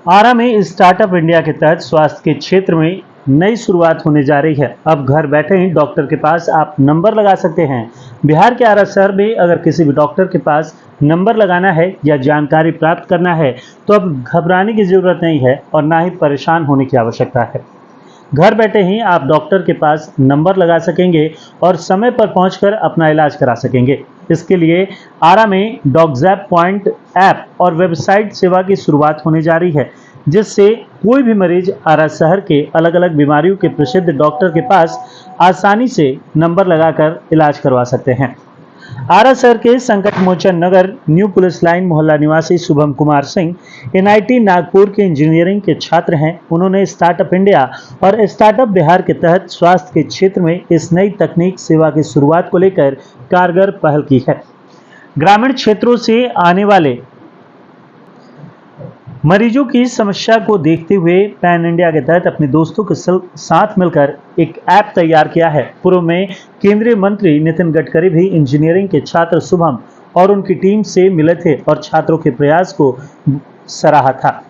आरा में startup India के तहत स्वास्थ्य के क्षेत्र में नई शुरुआत होने जा रही है। अब घर बैठे ही डॉक्टर के पास आप नंबर लगा सकते हैं। बिहार के आरा शहर में अगर किसी भी डॉक्टर के पास नंबर लगाना है या जानकारी प्राप्त करना है तो अब घबराने की जरूरत नहीं है और ना ही परेशान होने की आवश्यकता है। घर बैठे ही आप डॉक्टर के पास नंबर लगा सकेंगे और समय पर पहुंचकर अपना इलाज करा सकेंगे। इसके लिए आरा में डॉक्जैप पॉइंट ऐप और वेबसाइट सेवा की शुरुआत होने जा रही है, जिससे कोई भी मरीज आरा शहर के अलग अलग बीमारियों के प्रसिद्ध डॉक्टर के पास आसानी से नंबर लगाकर इलाज करवा सकते हैं। आरा शहर के संकट मोचन नगर न्यू पुलिस लाइन मोहल्ला निवासी शुभम कुमार सिंह एनआईटी नागपुर के इंजीनियरिंग के छात्र हैं। उन्होंने स्टार्टअप इंडिया और स्टार्टअप बिहार के तहत स्वास्थ्य के क्षेत्र में इस नई तकनीक सेवा की शुरुआत को लेकर कारगर पहल की है। ग्रामीण क्षेत्रों से आने वाले मरीजों की समस्या को देखते हुए पैन इंडिया के तहत अपने दोस्तों के साथ मिलकर एक ऐप तैयार किया है। पूर्व में केंद्रीय मंत्री नितिन गडकरी भी इंजीनियरिंग के छात्र शुभम और उनकी टीम से मिले थे और छात्रों के प्रयास को सराहा था।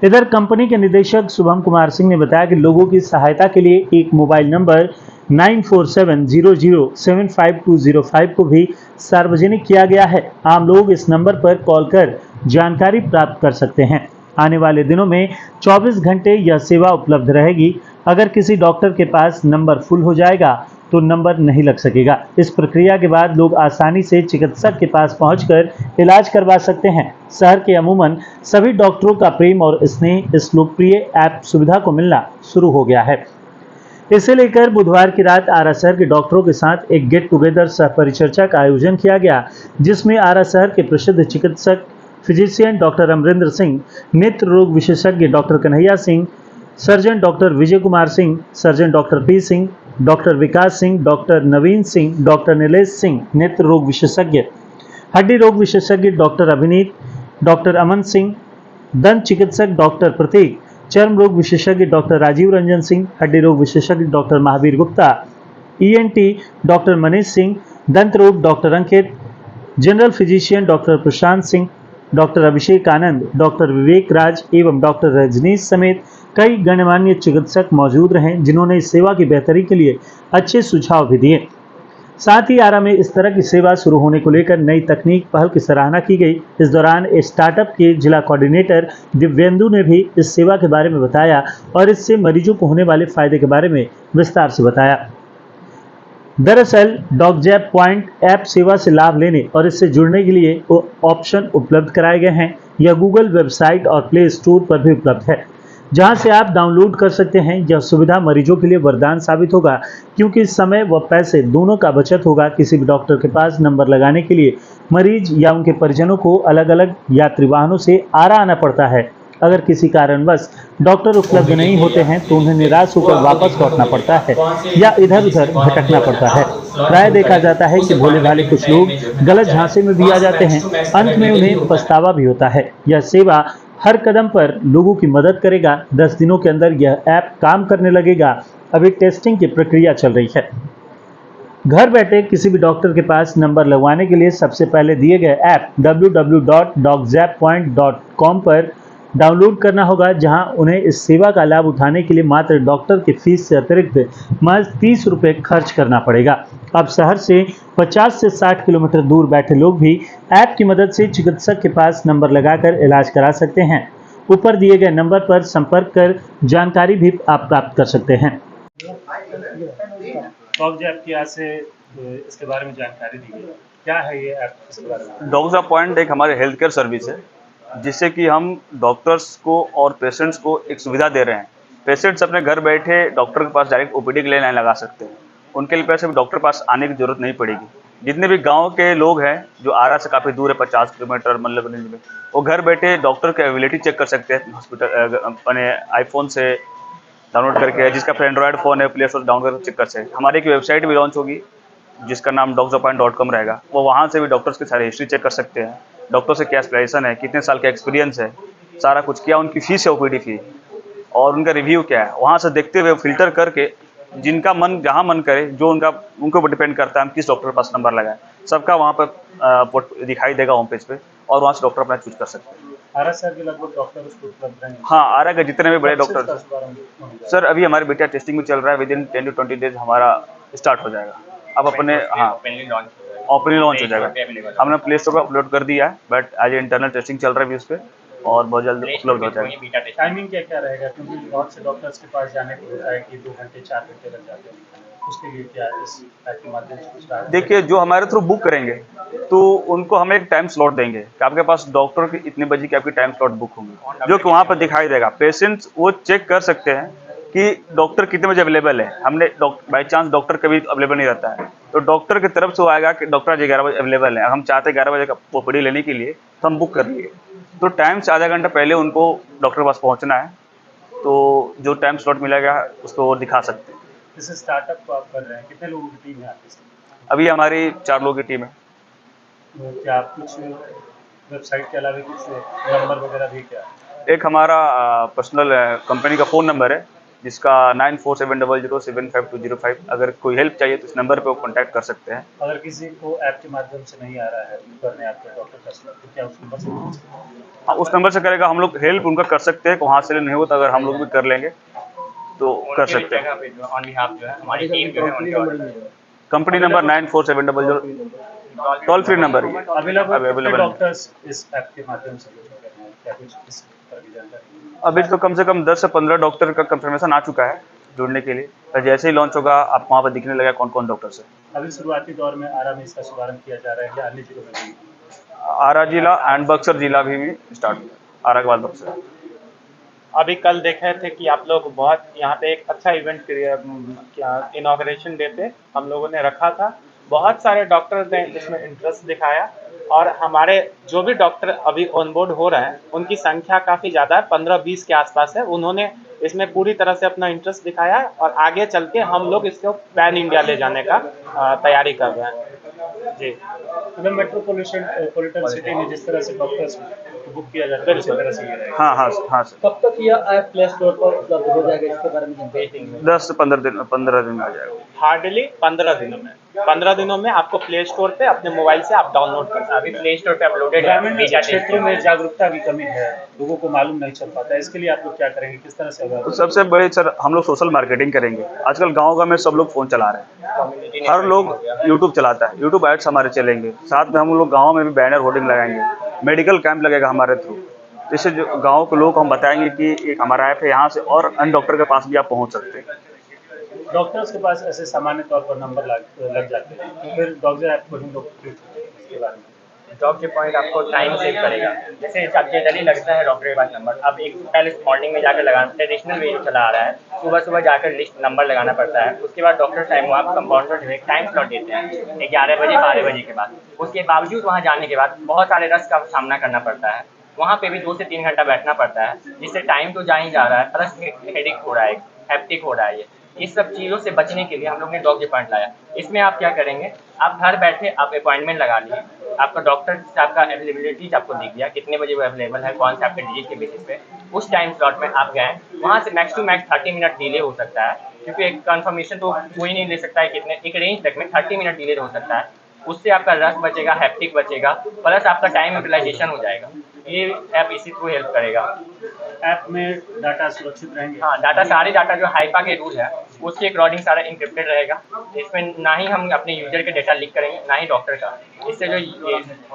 इधर कंपनी के निदेशक शुभम कुमार सिंह ने बताया कि लोगों की सहायता के लिए एक मोबाइल नंबर 9470075205 को भी सार्वजनिक किया गया है। आम लोग इस नंबर पर कॉल कर जानकारी प्राप्त कर सकते हैं। आने वाले दिनों में 24 घंटे यह सेवा उपलब्ध रहेगी। अगर किसी डॉक्टर के पास नंबर फुल हो जाएगा तो नंबर नहीं लग सकेगा। इस प्रक्रिया के बाद लोग आसानी से चिकित्सक के पास पहुंचकर इलाज करवा सकते हैं। शहर के अमूमन सभी डॉक्टरों का प्रेम और स्नेह इस लोकप्रिय ऐप सुविधा को मिलना शुरू हो गया है। इसे लेकर बुधवार की रात आरा शहर के डॉक्टरों के साथ एक गेट टुगेदर सह परिचर्चा का आयोजन किया गया, जिसमें आरा शहर के प्रसिद्ध चिकित्सक फिजिशियन डॉक्टर अमरिंदर सिंह, नेत्र रोग विशेषज्ञ doctor Kanhaiya Singh, surgeon doctor Vijay Kumar Singh, surgeon doctor P Singh, doctor Vikas Singh, doctor Naveen Singh, doctor Nilesh Singh नेत्र रोग विशेषज्ञ, हड्डी रोग विशेषज्ञ डॉक्टर अभिनीत, डॉक्टर अमन सिंह, दंत चिकित्सक डॉक्टर प्रतीक, चर्म रोग विशेषज्ञ डॉक्टर राजीव रंजन सिंह, हड्डी रोग विशेषज्ञ doctor Mahavir Gupta, ENT doctor Manish Singh, दंत रोग डॉक्टर अंकित, general physician doctor Prashant Singh, doctor Abhishek Anand, doctor विवेक राज एवं डॉक्टर रजनीश समेत कई गणमान्य चिकित्सक मौजूद रहे, जिन्होंने इस सेवा की बेहतरी के लिए अच्छे सुझाव भी दिए। साथ ही आरा में इस तरह की सेवा शुरू होने को लेकर नई तकनीक पहल की सराहना की गई। इस दौरान स्टार्टअप के जिला कोऑर्डिनेटर दिव्येंदु ने भी इस सेवा के बारे में बताया और इससे मरीजों को होने वाले फायदे के बारे में विस्तार से बताया। दरअसल डॉक्जैप पॉइंट ऐप सेवा से लाभ लेने और इससे जुड़ने के लिए ऑप्शन उपलब्ध कराए गए हैं। यह गूगल वेबसाइट और प्ले स्टोर पर भी उपलब्ध है, जहां से आप डाउनलोड कर सकते हैं। यह सुविधा मरीजों के लिए वरदान साबित होगा, क्योंकि समय व पैसे दोनों का बचत होगा। किसी भी डॉक्टर के पास नंबर लगाने के लिए मरीज या उनके परिजनों को अलग अलग यात्री वाहनों से आरा आना पड़ता है। अगर किसी कारणवश डॉक्टर उपलब्ध नहीं होते हैं तो उन्हें निराश होकर वापस लौटना पड़ता है या इधर उधर भटकना पड़ता है। प्राय देखा जाता है कि भोले भाले कुछ लोग गलत झांसे में भी आ जाते हैं, अंत में उन्हें पछतावा भी होता है। यह सेवा हर कदम पर लोगों की मदद करेगा। 10 दिनों के अंदर यह ऐप काम करने लगेगा। अभी टेस्टिंग की प्रक्रिया चल रही है। घर बैठे किसी भी डॉक्टर के पास नंबर लगवाने के लिए सबसे पहले दिए गए ऐप www.doczappoint.com पर डाउनलोड करना होगा, जहां उन्हें इस सेवा का लाभ उठाने के लिए मात्र डॉक्टर की फीस से अतिरिक्त महज 30 रुपये खर्च करना पड़ेगा। अब शहर से 50 से 60 किलोमीटर दूर बैठे लोग भी ऐप की मदद से चिकित्सक के पास नंबर लगाकर इलाज करा सकते हैं। ऊपर दिए गए नंबर पर संपर्क कर जानकारी भी आप प्राप्त कर सकते हैं। डॉक्जैप की आज से इसके बारे में जानकारी दी गई, क्या है ये ऐप? इसके बारे में डॉक्जैप पॉइंट एक हमारे हेल्थ केयर सर्विस है, जिससे कि हम डॉक्टर्स को और पेशेंट्स को एक सुविधा दे रहे हैं। पेशेंट्स अपने घर बैठे डॉक्टर के पास डायरेक्ट ओपीडी के लिए लाइन लगा सकते हैं। उनके लिए पैसे डॉक्टर के पास आने की जरूरत नहीं पड़ेगी। जितने भी गांव के लोग हैं जो आरा से काफ़ी दूर है, 50 किलोमीटर मतलब रेंज में, वो घर बैठे डॉक्टर की अवेलेबिलिटी चेक कर सकते हैं हॉस्पिटल अपने आईफोन से डाउनलोड करके। जिसका फिर एंड्रॉयड फ़ोन है, प्ले स्टोर डाउनलोड करके चेक कर सकते हैं। हमारी एक वेबसाइट भी लॉन्च होगी जिसका नाम doczappoint.com रहेगा। वो वहाँ से भी डॉक्टर्स की सारी हिस्ट्री चेक कर सकते हैं। डॉक्टर से क्या स्पेशलाइजेशन है, कितने साल का एक्सपीरियंस है, सारा कुछ, क्या उनकी फीस है ओपीडी फी, और उनका रिव्यू क्या है, वहाँ से देखते हुए फिल्टर करके जिनका मन जहाँ मन करे, जो उनको ऊपर डिपेंड करता है हम किस डॉक्टर के पास नंबर लगाएं, सबका वहाँ पर दिखाई देगा होम पेज पे, और वहाँ से डॉक्टर अपना चूज कर सकते हैं। आरा शहर के लगभग डॉक्टर उसको उपलब्ध रहेंगे। हाँ, आरा के जितने भी बड़े कब से डॉक्टर, इसका शुभारंभ होने जा सर अभी हमारे बेटा टेस्टिंग में चल रहा है, विद इन 10 to 20 डेज हमारा स्टार्ट हो जाएगा। अब अपने हाँ ओपनली लॉन्च ओपनली लॉन्च हो प्ले स्टोर पे जाएगा। अवेलेबल हमने होगा। प्ले स्टोर पर अपलोड कर दिया है, बट आज इंटरनल टेस्टिंग चल रहा है अभी उस पे, और बहुत जल्द प्ले स्टोर उपलब्ध हो के थ्रू ही जाएगा। बीटा है? टेस्ट। टाइमिंग क्या-क्या रहेगा? क्योंकि बहुत से डॉक्टर्स के पास जाने को होता है कि 2 घंटे 4 घंटे लग जाते हैं। उसके लिए क्या इस ऐप के माध्यम से कुछ राहत देखिए, जो हमारे थ्रू बुक करेंगे तो उनको हम एक टाइम स्लॉट देंगे कि आपके पास डॉक्टर की इतने बजे की आपकी टाइम स्लॉट बुक होंगी, जो कि वहाँ पर दिखाई देगा। पेशेंट्स वो चेक कर सकते हैं कि डॉक्टर कितने बजे अवेलेबल है। हमने बाई चांस डॉक्टर कभी अवेलेबल नहीं रहता है, तो डॉक्टर की तरफ से वो आएगा कि डॉक्टर आज 11 बजे अवेलेबल है। हम चाहते हैं 11 बजे का ओपीडी लेने के लिए, तो हम बुक कर लिए, तो टाइम से आधा घंटा पहले उनको डॉक्टर के पास पहुँचना है, तो जो टाइम स्लॉट मिलेगा उसको वो दिखा सकते हैं। इस स्टार्टअप को आप कर रहे हैं, कितने लोगों की टीम है आपकी इसमें? अभी हमारी 4 लोगों की टीम है। तो क्या आप कुछ वेबसाइट के अलावा कुछ नंबर वगैरह भी क्या? एक हमारा पर्सनल कंपनी का फ़ोन नंबर है, जिसका 9470075205। अगर कोई हेल्प चाहिए तो इस नंबर पे वो कॉन्टैक्ट कर सकते हैं। अगर किसी को ऐप के माध्यम से नहीं आ रहा है करने आपके डॉक्टर का सलाह, तो क्या उस नंबर से पूछ सकते हैं? हाँ, उस नंबर से करेगा, हम लोग हेल्प उनका कर सकते हैं। वहाँ से नहीं हो तो अगर हम लोग भी कर लेंगे तो कर सकते हैं। ऑन बिहाफ जो है हमारी टीम जो है उनके order company number 947000 toll free number है। अवेलेबल डॉक्टर्स इस ऐप के माध्यम से जुड़ चुके हैं, क्या कुछ इस पर की जानकारी? अभी तो कम से कम 10 से 15 डॉक्टर का कंफर्मेशन आ चुका है जुड़ने के लिए, और जैसे ही लॉन्च होगा आप वहाँ पर दिखने लगेगा कौन कौन डॉक्टर्स है। अभी शुरुआती दौर में आरा में इसका शुभारंभ किया जा रहा है या अन्य जिलों में भी? आरा जिला एंड बक्सर जिला भी स्टार्ट हुआ, आरा के बाद बक्सर। अभी कल देखे थे कि आप लोग बहुत यहाँ पे एक अच्छा इवेंट क्या इनॉग्रेशन डे पे हम लोगों ने रखा था। बहुत सारे डॉक्टर ने इसमें इंटरेस्ट दिखाया और हमारे जो भी डॉक्टर अभी ऑनबोर्ड हो रहे हैं उनकी संख्या काफ़ी ज़्यादा है, 15-20 के आसपास है। उन्होंने इसमें पूरी तरह से अपना इंटरेस्ट दिखाया है और आगे चल के हम लोग इसको पैन इंडिया ले जाने का तैयारी कर रहे हैं। जी, मतलब मेट्रोपॉलिटन सिटी में जिस तरह से डॉक्टर्स को बुक किया जाता है उसी तरह से ये रहेगा। हाँ हाँ हाँ सर, कब तक यह ऐप प्ले स्टोर पर उपलब्ध हो जाएगा, इसके बारे में जानकारी? 10 से 15 दिन में आ जाएगा। हार्डली 15 दिनों में आपको प्ले स्टोर पे अपने मोबाइल से आप डाउनलोड कर सकते हैं। अभी प्ले स्टोर पे अपलोडेड है ग्रामीण बीटा टेस्ट। क्षेत्रों में जागरूकता की कमी है, लोगों को मालूम नहीं चल पाता है, इसके लिए आप लोग क्या करेंगे, किस तरह से तो सबसे बड़े सर हम लोग सोशल मार्केटिंग करेंगे। आजकल गांव में सब लोग फ़ोन चला रहे हैं, हर लोग यूट्यूब चलाता है, यूट्यूब एड्स हमारे चलेंगे। साथ में हम लोग गाँव में भी बैनर होर्डिंग लगाएंगे, मेडिकल कैंप लगेगा हमारे थ्रू। इससे जो गाँव के लोग हम बताएंगे कि एक हमारा ऐप है, यहाँ से और अन्य डॉक्टर के पास भी आप पहुँच सकते हैं। डॉक्टर्स के पास ऐसे सामान्य तौर पर नंबर लग जाते हैं, तो फिर डॉक्टर ऐप को ही लोग ट्रीट करते हैं, इसके बारे में डॉक्टर पॉइंट आपको टाइम सेव करेगा। जैसे जनरली लगता है डॉक्टर के पास नंबर, अब एक पहले मॉर्निंग में जाकर लगाना, ट्रेडिशनल वे चला आ रहा है, सुबह सुबह जाकर लिस्ट नंबर लगाना पड़ता है। उसके बाद डॉक्टर टाइम वो आप कंपाउंडर एक टाइम स्लॉट देते हैं 11 बजे 12 बजे के बाद। उसके बावजूद वहाँ जाने के बाद बहुत सारे रश का सामना करना पड़ता है, वहाँ पे भी 2 से 3 घंटा बैठना पड़ता है, जिससे टाइम तो जा ही जा रहा है, प्लस हेडेक हो रहा है, हैप्टिक हो रहा है। ये इस सब चीज़ों से बचने के लिए हम लोग ने डॉक्टर पॉइंट लाया। इसमें आप क्या करेंगे, आप घर बैठे आप अपॉइंटमेंट लगा लिए, आपका डॉक्टर साहब का अवेलेबिलिटी आपको दिख गया, कितने बजे वो अवेलेबल है, कौन सा आपके डिजीज के बेसिस पे। उस टाइम स्लॉट में आप गए, वहाँ से max to max 30 minute delay हो सकता है, क्योंकि एक कंफर्मेशन तो कोई नहीं ले सकता है कितने, एक रेंज तक में 30 मिनट डिले हो सकता है। उससे आपका रश बचेगा, हैप्टिक बचेगा, प्लस आपका टाइम यूटिलाइजेशन हो जाएगा। ये ऐप इसी थ्रू हेल्प करेगा। ऐप में डाटा सुरक्षित रहेंगे? हाँ, डाटा सारे डाटा जो हाइपा के रूल है उसके अकॉर्डिंग सारा इंक्रिप्टेड रहेगा। इसमें ना ही हम अपने यूजर के डेटा लीक करेंगे, ना ही डॉक्टर का। इससे जो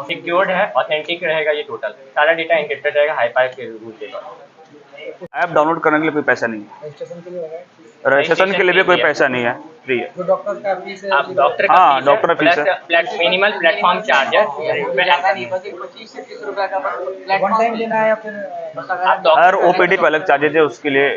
सिक्योर्ड है, ऑथेंटिक रहेगा, ये टोटल सारा डेटा इंक्रिप्टेड रहेगा हाइपा के रूल के अकॉर्डिंग। ऐप डाउनलोड करने के लिए कोई पैसा नहीं है, रजिस्ट्रेशन के लिए लगाए? रजिस्ट्रेशन के लिए भी कोई पैसा नहीं है, फ्री है। जो डॉक्टर का फीस है, आप डॉक्टर का हाँ, फीस डॉक्टर का फीस है। प्लस मिनिमल प्लेटफॉर्म चार्ज है। ज्यादा नहीं, बस 25 से 30 रुपए का वन टाइम देना है या फिर बस अगर आप डॉक्टर हर ओपीडी पे अलग चार्जेज है, उसके लिए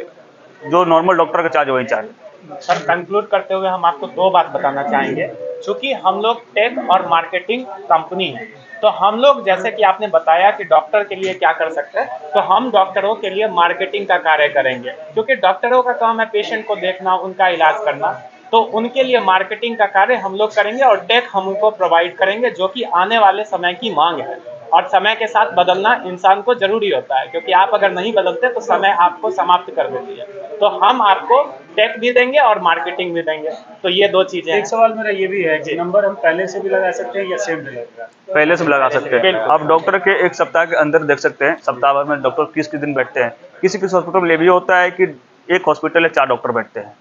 जो नॉर्मल डॉक्टर का चार्ज है वही चार्ज है। सर कंक्लूड करते हुए हम आपको 2 बात बताना चाहेंगे। चूँकि हम लोग टेक और मार्केटिंग कंपनी हैं, तो हम लोग जैसे कि आपने बताया कि डॉक्टर के लिए क्या कर सकते हैं, तो हम डॉक्टरों के लिए मार्केटिंग का कार्य करेंगे, क्योंकि डॉक्टरों का काम है पेशेंट को देखना, उनका इलाज करना। तो उनके लिए मार्केटिंग का कार्य हम लोग करेंगे और टेक हम उनको प्रोवाइड करेंगे, जो कि आने वाले समय की मांग है। और समय के साथ बदलना इंसान को जरूरी होता है, क्योंकि आप अगर नहीं बदलते तो समय आपको समाप्त कर देती है। तो हम आपको टेक भी देंगे और मार्केटिंग भी देंगे। तो ये 2 चीजें हैं। एक सवाल मेरा ये भी है कि नंबर हम पहले से भी लगा सकते हैं या सेम लगेगा? पहले से भी लगा सकते हैं। बिल्कुल। आप डॉक्टर के एक सप्ताह के अंदर देख सकते हैं, सप्ताह भर में डॉक्टर किस दिन बैठते हैं। किसी किसी हॉस्पिटल में ये भी होता है कि एक हॉस्पिटल में 4 डॉक्टर बैठते हैं,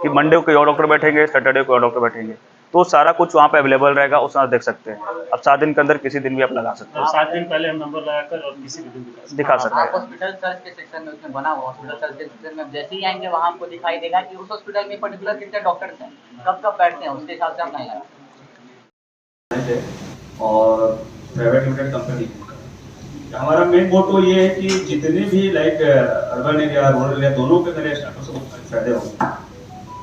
कि मंडे को कोई और डॉक्टर बैठेंगे, सैटरडे को और डॉक्टर बैठेंगे। तो सारा कुछ वहाँ पे अवेलेबल रहेगा, उसमें आप देख सकते हैं। अब 7 दिन के अंदर किसी दिन भी आप लगा सकते हैं। 7 दिन पहले हम नंबर लगाकर और किसी भी दिन दिखा सकते आप हैं। हॉस्पिटल सर्च के सेक्शन में उसमें बना हुआ हॉस्पिटल सर्च के सेक्शन में जैसे ही आएंगे वहाँ आपको दिखाई देगा कि उस हॉस्पिटल में पर्टिकुलर कितने डॉक्टर्स हैं, कब कब बैठते हैं, उसके हिसाब से आप लाइन लगाएं। और प्राइवेट लिमिटेड कंपनी हमारा मेन मोटो ये है कि जितने भी like urban area rural area दोनों के मेरे स्टार्टअप से बहुत फायदे होंगे।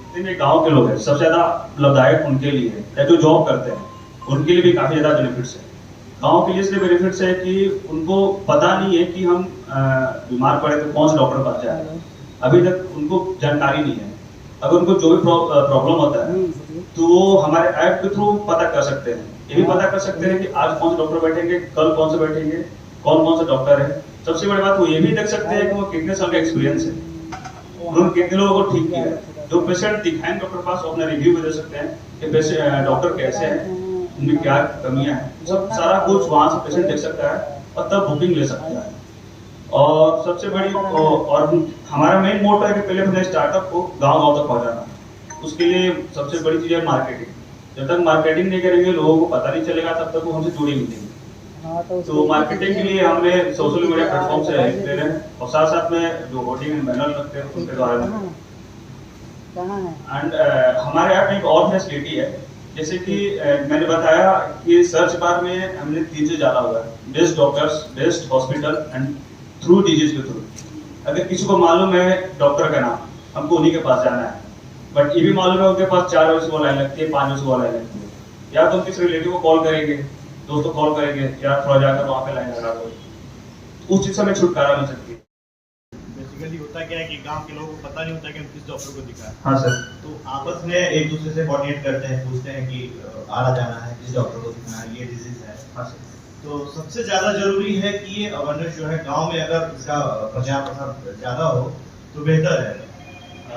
जितने भी गांव के लोग हैं सबसे ज़्यादा लाभदायक उनके लिए है, या जो जॉब करते हैं उनके लिए भी काफ़ी ज़्यादा बेनिफिट्स है। गांव के लिए इसलिए बेनिफिट्स है कि उनको पता नहीं है कि हम बीमार पड़े तो कौन से डॉक्टर पास जाए, अभी तक उनको जानकारी नहीं है। अगर उनको जो भी प्रॉब्लम होता है तो वो हमारे ऐप के थ्रू पता कर सकते हैं। ये भी पता कर सकते हैं कि आज कौन से डॉक्टर बैठेंगे, कल कौन से बैठेंगे, कौन कौन से डॉक्टर है। सबसे बड़ी बात वो ये भी देख सकते हैं कि वो कितने साल का एक्सपीरियंस है, उन्होंने कितने लोगों को ठीक किया है। जो पेशेंट दिखाएंगे डॉक्टर पास अपना रिव्यू भी दे सकते हैं कि पेशेंट डॉक्टर कैसे हैं, उनमें क्या कमियां हैं, सब सारा कुछ वहाँ से पेशेंट देख सकता है और तब बुकिंग ले सकता है। और सबसे बड़ी और हमारा मेन मोटो है कि पहले अपने स्टार्टअप को गांव-गांव तक पहुंचाना। उसके लिए सबसे बड़ी चीज़ है मार्केटिंग। जब तक मार्केटिंग नहीं करेंगे, लोगों को पता नहीं चलेगा, तब तक वो हमसे जुड़े नहीं देंगे। तो मार्केटिंग के लिए हमने सोशल मीडिया प्लेटफॉर्म से हेल्प ले रहे हैं और साथ साथ में जो होर्डिंग एंड बैनर लगते हैं उनके द्वारा एंड हमारे ऐप में एक और फैसिलिटी है, जैसे कि मैंने बताया कि सर्च बार में हमने 3 चीज डाला हुआ है, best doctors, best hospital and through disease के थ्रू। अगर किसी को मालूम है डॉक्टर का नाम, हमको उन्हीं के पास जाना है, बट ये भी मालूम है उनके पास 4 बजे सुबह लाइन लगती है, 5 बजे सुबह लाइन लगती है, या तो किसी रिलेटिव को कॉल करेंगे, दोस्तों कॉल करेंगे, या थोड़ा जाकर वहाँ पे लाइन लगा दो, उस चीज से हमें छुटकारा मिल सकती है। बेसिकली होता क्या है कि गांव के लोगों को पता नहीं होता कि हम किस डॉक्टर को दिखाएं। हाँ सर। तो आपस में एक दूसरे से कोऑर्डिनेट करते हैं, पूछते हैं कि आना जाना है, किस डॉक्टर को दिखाना है, ये डिजीज है। हाँ सर। तो सबसे ज्यादा जरूरी है कि ये अवेयरनेस जो है गांव में अगर इसका प्रचार प्रसार ज्यादा हो तो बेहतर है,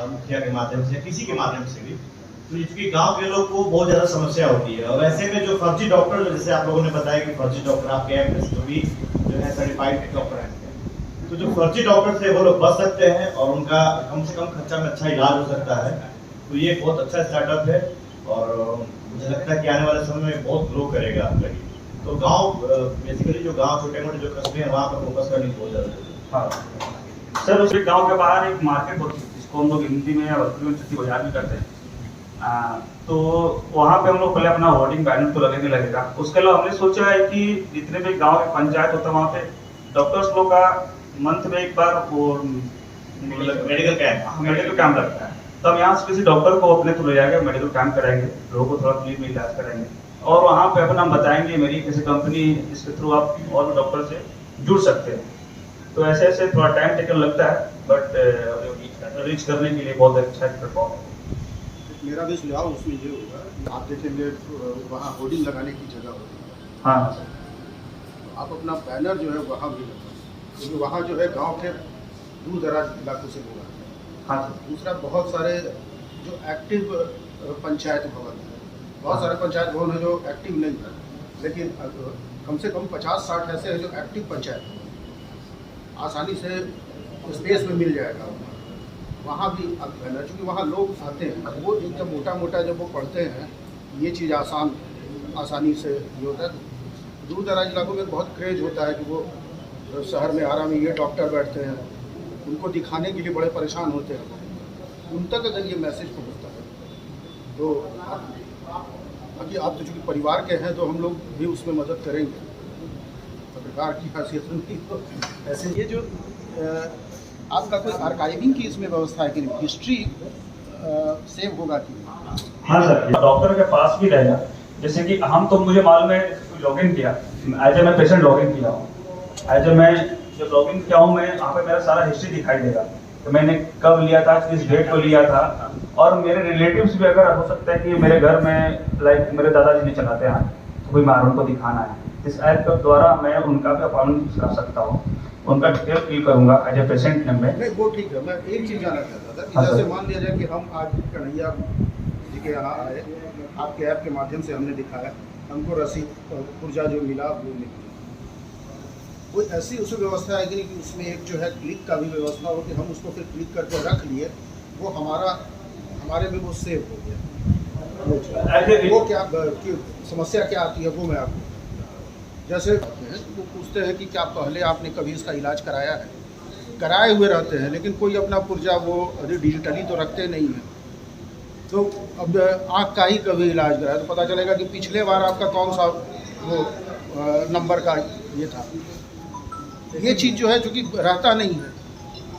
मुखिया के माध्यम से, किसी के माध्यम से भी। तो इसकी गांव के लोग को बहुत ज्यादा समस्या होती है, और ऐसे में जो फर्जी डॉक्टर, जैसे आप लोगों ने बताया कि फर्जी डॉक्टर आपके ऐप में जो भी जो है सर्टिफाइड डॉक्टर हैं, तो जो फर्जी डॉक्टर से वो लोग बच सकते हैं और उनका कम से कम खर्चा में अच्छा इलाज हो सकता है। तो ये बहुत अच्छा स्टार्टअप है और मुझे लगता है कि आने वाले समय में बहुत ग्रो करेगा आपका ये। तो गांव बेसिकली जो गांव छोटे मोटे जो कस्बे हैं वहाँ पर फोकस करने की बहुत ज़्यादा जरूरत है। हाँ सर, उसके गांव के बाहर एक मार्केट होती है जिसको हम लोग हिंदी में या भोजपुरी में छठी बाजार भी करते हैं। तो वहाँ पे हम लोग पहले अपना होर्डिंग बैनर तो लगेगा लगेगा। उसके अलावा हमने सोचा है कि जितने भी गांव के पंचायत होता है वहाँ पे डॉक्टर्स लोग का मंथ में एक बार वो मेडिकल कैंप लगता है, तो हम यहाँ से किसी डॉक्टर को अपने थ्रू ले जाएंगे, मेडिकल कैंप कराएंगे, लोगों को थोड़ा फ्री में इलाज कराएंगे और वहाँ पे अपना बताएंगे मेरी किसी कंपनी जिसके थ्रू आप और भी डॉक्टर से जुड़ सकते हैं। तो ऐसे ऐसे थोड़ा टाइम टेकन लगता है, बट रीच करने के लिए बहुत अच्छा प्लेटफॉर्म है। मेरा भी सुझाव उसमें ये होगा, आप देखेंगे वहाँ होर्डिंग लगाने की जगह होती है। हाँ तो आप अपना बैनर जो है वहाँ भी लगाएं, क्योंकि वहाँ जो है गांव के दूर दराज इलाकों से लोग आते हैं। हाँ। दूसरा, बहुत सारे जो एक्टिव पंचायत भवन है, बहुत सारे पंचायत भवन है जो एक्टिव नहीं है, लेकिन कम से कम 50-60 ऐसे हैं जो एक्टिव पंचायत भवन आसानी से स्पेस में मिल जाएगा। वहाँ भी अब बैनर, चूँकि वहाँ लोग आते हैं, वो एकदम मोटा मोटा जब वो पढ़ते हैं ये चीज़ आसानी से ये होता है। दूर दराज इलाकों में बहुत क्रेज होता है कि वो शहर में आराम ये डॉक्टर बैठते हैं, उनको दिखाने के लिए बड़े परेशान होते हैं। उन तक अगर ये मैसेज पहुँचता है तो बाकी आप तो चूँकि परिवार के हैं तो हम लोग भी उसमें मदद करेंगे, पत्रकार की हैसियत नहीं तो ऐसे। ये जो आपका कोई आर्काइविंग की इसमें व्यवस्था है कि हिस्ट्री सेव होगा कि? हाँ सर, डॉक्टर के पास भी रहेगा। जैसे कि हम तो मुझे मालूम है लॉगिन किया, एज ए मैं पेशेंट लॉगिन किया हूँ, एज ए मैं जब लॉगिन किया हूँ मैं वहाँ पे मेरा सारा हिस्ट्री दिखाई देगा तो मैंने कब लिया था, किस डेट को लिया था। और मेरे रिलेटिव्स भी अगर हो सकता है कि मेरे घर में लाइक मेरे दादाजी नहीं चलाते हैं तो कोई मैं उनको दिखाना है, इस ऐप के द्वारा मैं उनका भी अपॉइंटमेंट कर सकता हूँ। उनका डिटेल फिल करूंगा एज ए पेशेंट नेम में। नहीं वो ठीक है, मैं एक चीज़ जानना चाहता था कि हाँ, जैसे सर। मान लिया जाए कि हम आज कन्हैया जी के यहाँ आए, आपके ऐप के माध्यम से हमने दिखाया, हमको रसीद पुर्जा जो मिला वो निकली, कोई ऐसी उस व्यवस्था है कि नहीं कि उसमें एक जो है क्लिक का भी व्यवस्था हो कि हम उसको फिर क्लिक करके रख लिए, वो हमारे में वो सेव हो गया, वो क्या समस्या क्या आती है वो मैं आपको जैसे वो पूछते हैं कि क्या पहले आपने कभी इसका इलाज कराया है, कराए हुए रहते हैं लेकिन कोई अपना पुर्जा वो डिजिटली तो रखते नहीं है, तो अब आँख का ही कभी इलाज कराया तो पता चलेगा कि पिछले बार आपका कौन सा वो नंबर का ये था, ये चीज़ जो है चूँकि रहता नहीं है,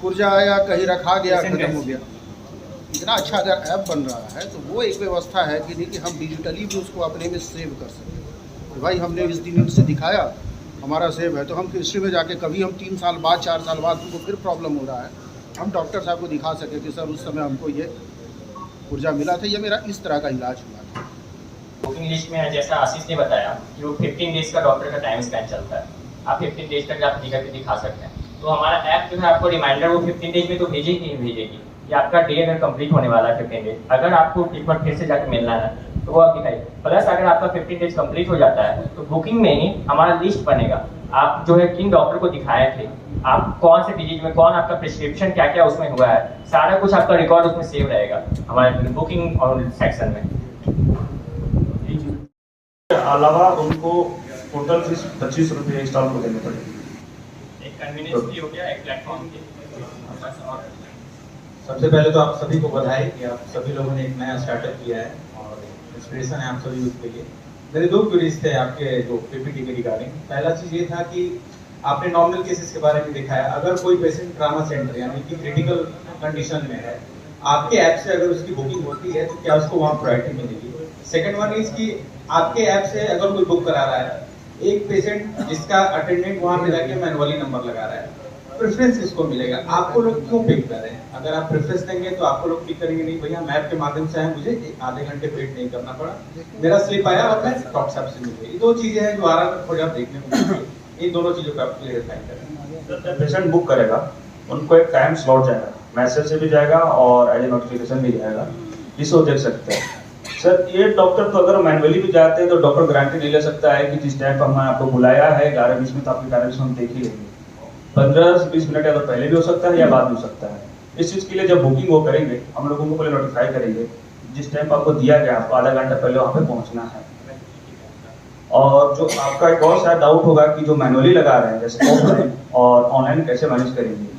पुर्जा आया कहीं रखा गया खत्म हो गया। इतना अच्छा अगर ऐप बन रहा है तो वो एक व्यवस्था है कि नहीं कि हम डिजिटली भी उसको अपने में सेव कर सकते हैं, तो भाई हमने इस दिन से दिखाया हमारा सेव है, तो हम हिस्ट्री में जाके कभी हम 3 साल बाद 4 साल बाद उनको फिर प्रॉब्लम हो रहा है, हम डॉक्टर साहब को दिखा सके कि सर उस समय हमको ये पुर्जा मिला था, ये मेरा इस तरह का इलाज हुआ था। बुकिंग लिस्ट में जैसा आशीष ने बताया कि वो 15 डेज का डॉक्टर का टाइम स्पैन चलता है, आप 15 डेज तक आप निकल के दिखा सकते हैं, तो हमारा ऐप जो है आपको रिमाइंडर वो 15 डेज में तो भेजेगी ही भेजेगी कि आपका डे अगर कंप्लीट होने वाला है 15 डेज, अगर आपको एक बार फिर से जाकर मिलना है तो वो आप दिखाइए, प्लस अगर आपका 15 डेज कंप्लीट हो जाता है तो बुकिंग में ही हमारा लिस्ट बनेगा, आप जो है किन डॉक्टर को दिखाए थे, आप कौन से डिजीज में कौन आपका प्रिस्क्रिप्शन क्या क्या उसमें हुआ है, सारा कुछ आपका रिकॉर्ड उसमें सेव रहेगा हमारे बुकिंग और सेक्शन में। अलावा उनको टोटल फीस 25 रुपये स्टॉल को देने पड़ेगी। एक कन्वीनियंस भी हो गया, एक प्लेटफॉर्म की। सबसे पहले तो आप सभी को बधाई कि आप सभी लोगों ने एक नया स्टार्टअप किया है और इंस्पिरेशन है आप सभी यूथ के लिए। मेरे 2 क्वेरीज थे आपके जो पीपीटी के रिगार्डिंग। पहला चीज़ ये था कि आपने नॉर्मल केसेस के बारे में दिखाया, अगर कोई पेशेंट ट्रामा सेंटर यानी कि क्रिटिकल कंडीशन में है, आपके ऐप से अगर उसकी बुकिंग होती है तो क्या उसको वहाँ प्रायोरिटी मिलेगी? सेकेंड वन इज कि आपके ऐप से अगर कोई बुक करा रहा है, एक पेशेंट जिसका अटेंडेंट वहाँ पे जाके मैनुअली नंबर लगा रहा है, प्रेफरेंस किसको मिलेगा? आपको लोग क्यों पिक कर रहे हैं? अगर आप प्रेफरेंस देंगे तो आपको लोग पिक करेंगे नहीं, भैया मैप के माध्यम से आए, मुझे आधे घंटे वेट नहीं करना पड़ा, मेरा स्लिप आया और मैं डॉक्टर साहब से मिल गई। ये 2 चीजें हैं जो आ रहा है थोड़ी आप देखने को मिलेगी, इन दोनों चीजों को आप क्लियरिफाई करें। जब पेशेंट बुक करेगा उनको एक टाइम स्लॉट जाएगा, मैसेज से भी जाएगा और एज ए नोटिफिकेशन भी जाएगा, जिसको देख सकते हैं। सर ये डॉक्टर तो अगर मैनुअली भी जाते हैं तो डॉक्टर गारंटी नहीं ले सकता है कि जिस टाइम पर हमने आपको बुलाया है 11:20 में, तो आपकी 11:20 में हम देख ही लेंगे। 15 से 20 मिनट या तो पहले भी हो सकता है या बाद में हो सकता है। इस चीज़ के लिए जब बुकिंग वो करेंगे, हम लोगों को पहले नोटिफाई करेंगे, जिस टाइम पर आपको दिया गया आपको आधा घंटा पहले वहाँ पे पहुँचना है। और जो आपका एक और शायद डाउट होगा कि जो मैनुअली लगा रहे हैं जैसे ऑफलाइन और ऑनलाइन कैसे मैनेज करेंगे।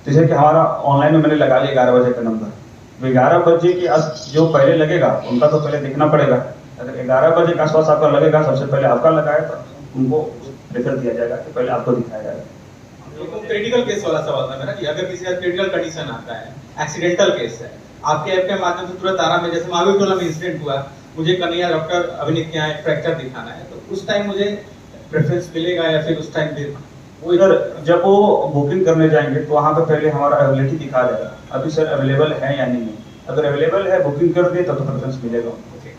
जैसे कि हमारा ऑनलाइन में मैंने लगा लिया 11 बजे का नंबर, 11 बजे के जो पहले लगेगा उनका तो पहले देखना पड़ेगा। अगर 11 बजे के आसपास आपका लगेगा, सबसे पहले आपका लगाए तो उनको प्रेफर दिया जाएगा कि पहले आपको दिखाया जाएगा। क्रिटिकल केस वाला सवाल था मेरा कि अगर किसी का क्रिटिकल कंडीशन आता है, एक्सीडेंटल केस है, आपके ऐप के माध्यम से तुरंत आराम में, जैसे महावीर टोला में इंसिडेंट हुआ, मुझे कन्हैया डॉक्टर अभिनीत के यहाँ फ्रैक्चर दिखाना है, तो उस टाइम मुझे प्रेफरेंस मिलेगा या फिर उस टाइम फिर वो इधर जब वो बुकिंग करने जाएंगे तो वहाँ पे पहले हमारा अवेलेबिलिटी दिखा देगा, अभी सर अवेलेबल है या नहीं है। अगर अवेलेबल है बुकिंग कर दे तब तो प्रेफरेंस मिलेगा। ओके।